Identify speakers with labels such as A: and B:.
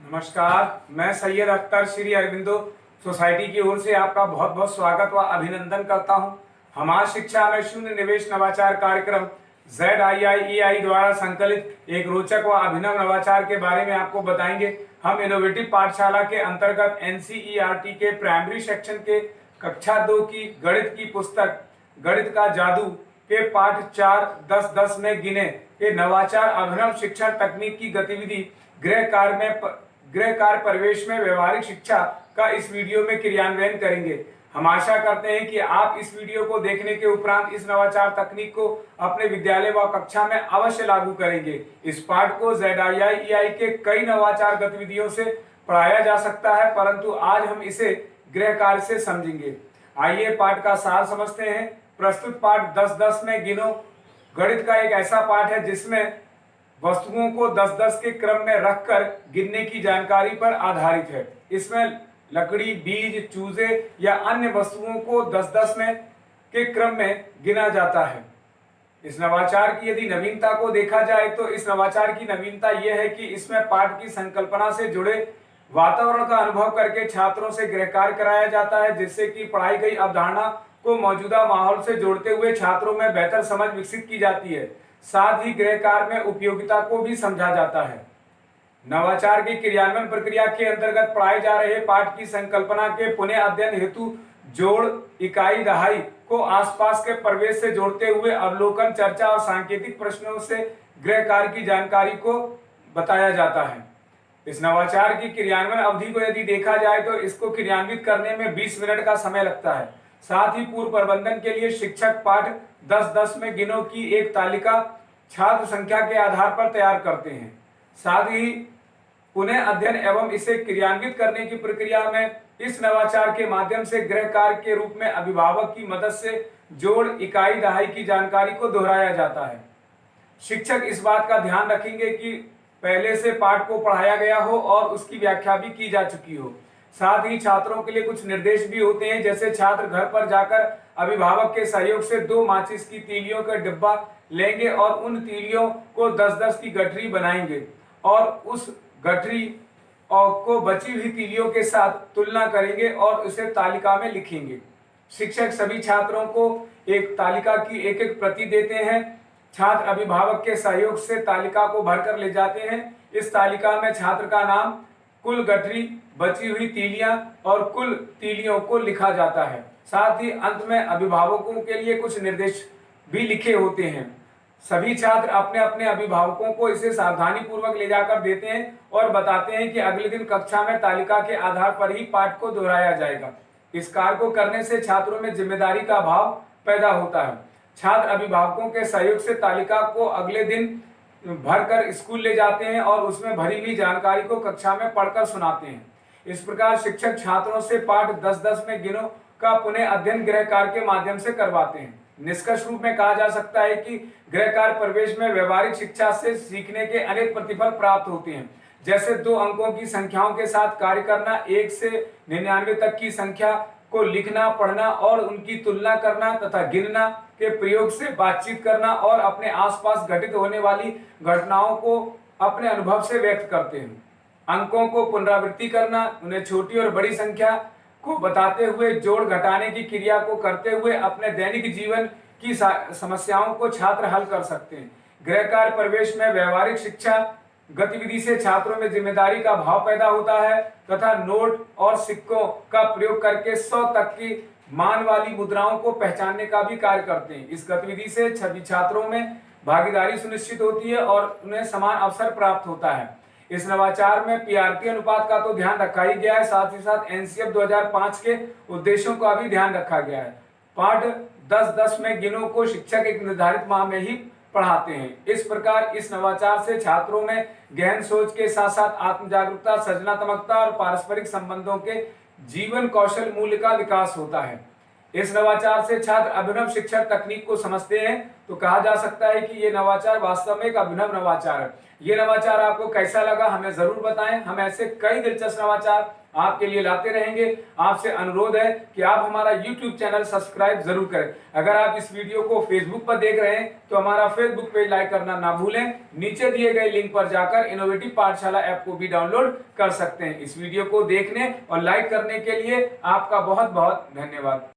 A: नमस्कार, मैं सैयद अख्तर श्री अरविंदो सोसाइटी की ओर से आपका बहुत बहुत स्वागत व अभिनंदन करता हूं। हमारी शिक्षा में शून्य निवेश नवाचार कार्यक्रम ZIIEI द्वारा संकलित एक रोचक व अभिनव नवाचार के बारे में आपको बताएंगे। हम इनोवेटिव पाठशाला के अंतर्गत NCERT के प्राइमरी सेक्शन के कक्षा 2 की गणित की पुस्तक गणित का जादू के पाठ 4 10-10 में गिने के नवाचार अभिनव शिक्षण तकनीक की गतिविधि गृह कार्य परिवेश में व्यवहारिक शिक्षा का इस वीडियो में क्रियान्वयन करेंगे। हम आशा करते हैं कि आप इस वीडियो को देखने के उपरांत इस नवाचार तकनीक को अपने विद्यालय व कक्षा में अवश्य लागू करेंगे। इस पाठ को ZIIEI के कई नवाचार गतिविधियों से पढ़ाया जा सकता है, परंतु आज हम इसे गृह कार्य से समझेंगे। आइए पाठ का सार समझते हैं। प्रस्तुत पाठ 10-10 में गिनो गणित का एक ऐसा पाठ है जिसमें वस्तुओं को 10-10 के क्रम में रखकर गिनने की जानकारी पर आधारित है। इसमें लकड़ी, बीज, चूजे या अन्य वस्तुओं को 10-10 में के क्रम में गिना जाता है। इस नवाचार की यदि नवीनता को देखा जाए तो इस नवाचार की नवीनता यह है कि इसमें पाठ की संकल्पना से जुड़े वातावरण का अनुभव करके छात्रों से गृह कार्य कराया जाता है, जिससे कि पढ़ाई गई अवधारणा को मौजूदा माहौल से जोड़ते हुए छात्रों में बेहतर समझ विकसित की जाती है। साथ ही गृह कार्य में उपयोगिता को भी समझा जाता है। नवाचार की क्रियान्वयन प्रक्रिया के अंतर्गत पढ़ाए जा रहे पाठ की संकल्पना के पुनः अध्ययन हेतु जोड़, इकाई, दहाई को आसपास के परिवेश से जोड़ते हुए अवलोकन, चर्चा और सांकेतिक प्रश्नों से गृह कार्य की जानकारी को बताया जाता है। इस नवाचार की क्रियान्वयन अवधि को यदि देखा जाए तो इसको क्रियान्वित करने में 20 मिनट का समय लगता है। साथ ही पूर्व प्रबंधन के लिए शिक्षक पाठ 10-10 में गिनो की एक तालिका छात्र संख्या के आधार पर तैयार करते हैं। साथ ही पुनः अध्ययन एवं इसे क्रियान्वित करने की प्रक्रिया में इस नवाचार के माध्यम से गृह कार्य के रूप में अभिभावक की मदद से जोड़, इकाई, दहाई की जानकारी को दोहराया जाता है। शिक्षक इस बात का ध्यान रखेंगे कि पहले से पाठ को पढ़ाया गया हो और उसकी व्याख्या भी की जा चुकी हो। साथ ही छात्रों के लिए कुछ निर्देश भी होते हैं, जैसे छात्र घर पर जाकर अभिभावक के सहयोग से 2 माचिस की तीलियों का डिब्बा लेंगे और उन तीलियों को 10-10 की गठरी बनाएंगे और उस गठरी को बची हुई तीलियों के साथ तुलना करेंगे और उसे तालिका में लिखेंगे। शिक्षक सभी छात्रों को एक तालिका की एक प्रति देते हैं। छात्र अभिभावक के सहयोग से तालिका को भरकर ले जाते हैं। इस तालिका में छात्र का नाम, कुल गठरी, बची हुई तीलियां और कुल तीलियों को लिखा जाता है। साथ ही अंत में अभिभावकों के लिए कुछ निर्देश भी लिखे होते हैं। सभी छात्र अपने अपने अभिभावकों को इसे सावधानी पूर्वक ले जाकर देते हैं और बताते हैं कि अगले दिन कक्षा में तालिका के आधार पर ही पाठ को दोहराया जाएगा। इस कार्य को करने से छात्रों में जिम्मेदारी का भाव पैदा होता है। छात्र अभिभावकों के सहयोग से तालिका को अगले दिन भरकर स्कूल ले जाते हैं और उसमें भरी हुई जानकारी को कक्षा में पढ़कर सुनाते हैं। इस प्रकार शिक्षक छात्रों से पाठ 10-10 में गिनो का पुनः अध्ययन गृह कार्य के माध्यम से करवाते हैं। निष्कर्ष रूप में कहा जा सकता है कि गृह कार्य परिवेश में व्यवहारिक शिक्षा से सीखने के अनेक प्रतिफल प्राप्त होते हैं, जैसे 2 अंकों की संख्याओं के साथ कार्य करना, 1 से 99 तक की संख्या को लिखना, पढ़ना और उनकी तुलना करना तथा गिनना के प्रयोग से बातचीत करना और अपने आसपास घटित होने वाली घटनाओं को अपने अनुभव से व्यक्त करते हैं। अंकों को पुनरावृत्ति करना, उन्हें छोटी और बड़ी संख्या को बताते हुए जोड़ घटाने की क्रिया को करते हुए अपने दैनिक जीवन की समस्याओं को छात्र हल कर सकते हैं। गृह कार्य परिवेश में व्यवहारिक शिक्षा गतिविधि से छात्रों में जिम्मेदारी का भाव पैदा होता है तथा नोट और सिक्कों का प्रयोग करके 100 तक की मान वाली मुद्राओं को पहचानने का भी कार्य करते हैं। इस गतिविधि से सभी छात्रों में भागीदारी सुनिश्चित होती है और उन्हें समान अवसर प्राप्त होता है। इस नवाचार में PRT अनुपात का तो ध्यान रखा ही गया है, साथ ही साथ NCF 2005 के उद्देश्यों का भी ध्यान रखा गया है। पाठ 10-10 में गिनो को शिक्षक एक निर्धारित माह में ही पढ़ाते हैं। इस प्रकार इस नवाचार से छात्रों में गहन सोच के साथ साथ आत्म जागरूकता, सृजनात्मकता और पारस्परिक संबंधों के जीवन कौशल मूल्य का विकास होता है। इस नवाचार से छात्र अभिनव शिक्षण तकनीक को समझते हैं, तो कहा जा सकता है कि ये नवाचार वास्तव में एक अभिनव नवाचार है। ये नवाचार आपको कैसा लगा हमें जरूर बताएं। हम ऐसे कई दिलचस्प नवाचार आपके लिए लाते रहेंगे। आपसे अनुरोध है कि आप हमारा YouTube चैनल सब्सक्राइब जरूर करें। अगर आप इस वीडियो को Facebook पर देख रहे हैं तो हमारा Facebook पेज लाइक करना ना भूलें। नीचे दिए गए लिंक पर जाकर इनोवेटिव पाठशाला ऐप को भी डाउनलोड कर सकते हैं। इस वीडियो को देखने और लाइक करने के लिए आपका बहुत बहुत धन्यवाद।